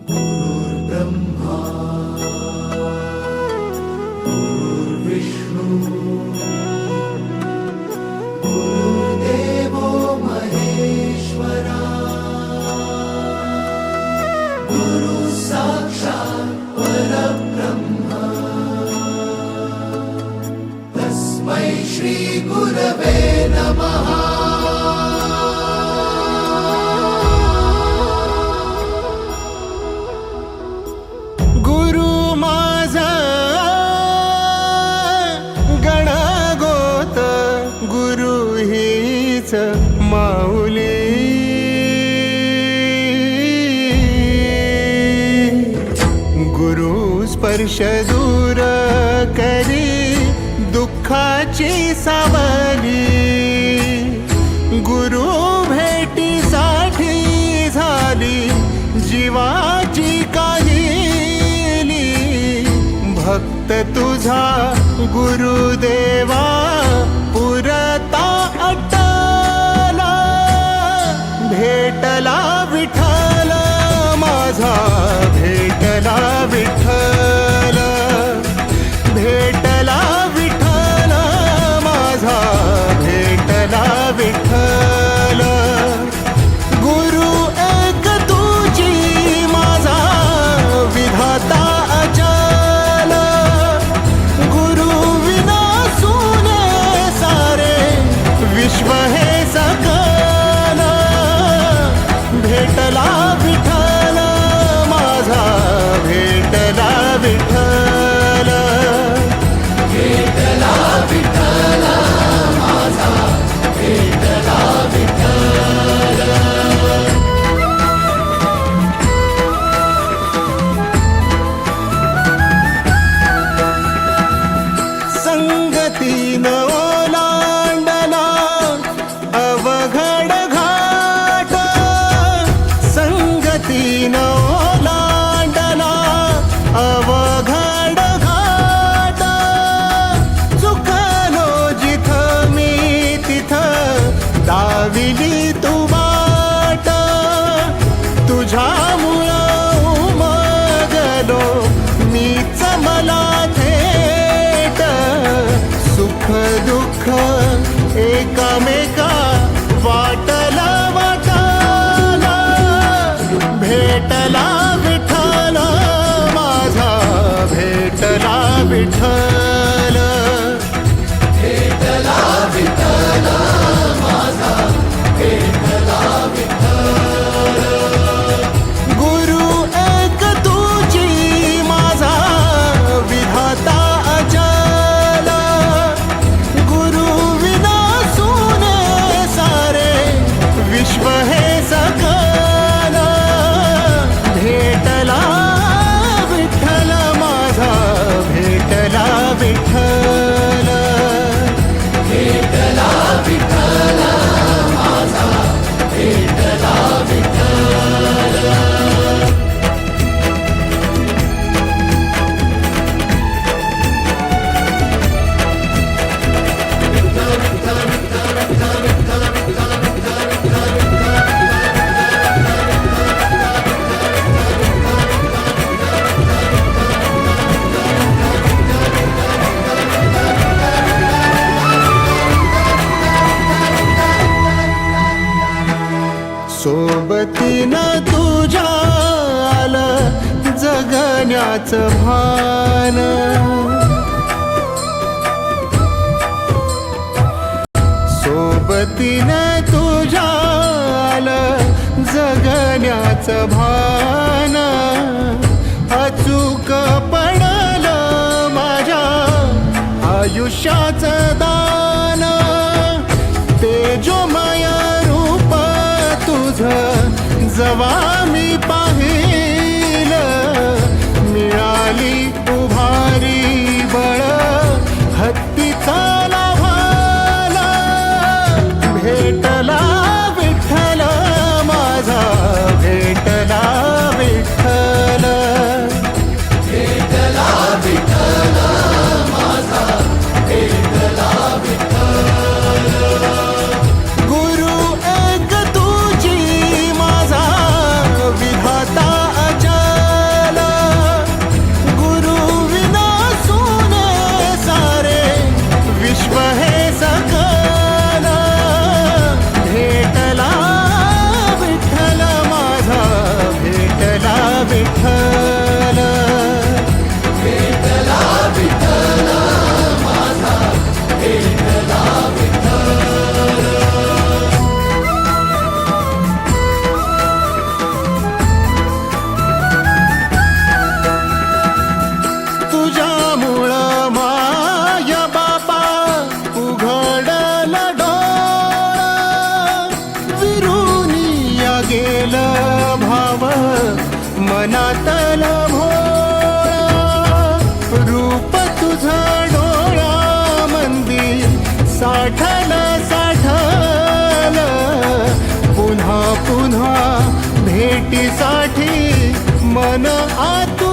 गुरुर्ब्रह्मा गुरुर्विष्णू गुरुर्देवो महेश्वरा गुरु साक्षात् परब्रह्म तस्मै श्री गुरवे नमः। माऊली गुरु स्पर्श दूर करी दुःखाची सावली, गुरु भेटीसाठी झाली जीवाची काहिली। भक्त तुझा गुरुदेवा पुरता भेटला विठ्ठल माझा, भेटला विठ्ठल, भेटला विठ्ठल माझा, भेटला विठ्ठल। गुरु एक तुझी माझा विधाता अचल, गुरु विना सुने सारे विश्व हे सकल। भेटला विठ्ठल माझा, भेटला विठ्ठल, भेटला विठ्ठल माझा, भेटला विठ्ठल। संगतीन ओलांडला अवघड घाट, संगतीन ओलांडला अवघड घाट। चुकलो जिथं मी तिथं दाविली तू वाट, तुझ्यामुळं उमगलो मीच मला थेट। सुख दुःख एकामेका वाटला वाटाला, भेटला विठ्ठल माझा, भेटला विठ्ठल, भेटला विठ्ठल माझा, भेटला विठ्ठल। गुरु एक तुझी माझा विधाता अचल, गुरु विना सुने सारे विश्व हे सकल। भेटला विठ्ठल माझा, भेटला विठ्ठल, भेटला विठ्ठल माझा, भेटला विठ्ठल। सोबतीनं तुझ्या आलं जगण्याचं भान, सोबतीनं तुझ्या आलं जगण्याचं भान। अचूक पडलं माझ्या आयुष्याचं दान, तेजोमय रूप तुझं जवा मी पाहिलं, मिळाली उभारी बळ हत्तीचा लाभाला। भेटला विठ्ठल माझा, भेटला विठ्ठल, भेटला विठ्ठल माझा, भेटला विठ्ठल। गुरु एक तुझी माझा मनातला भोळा रूप तुझं डोळ्यामंदी साठलं पुन्हा पुन्हा भेटीसाठी मन आतुरलं.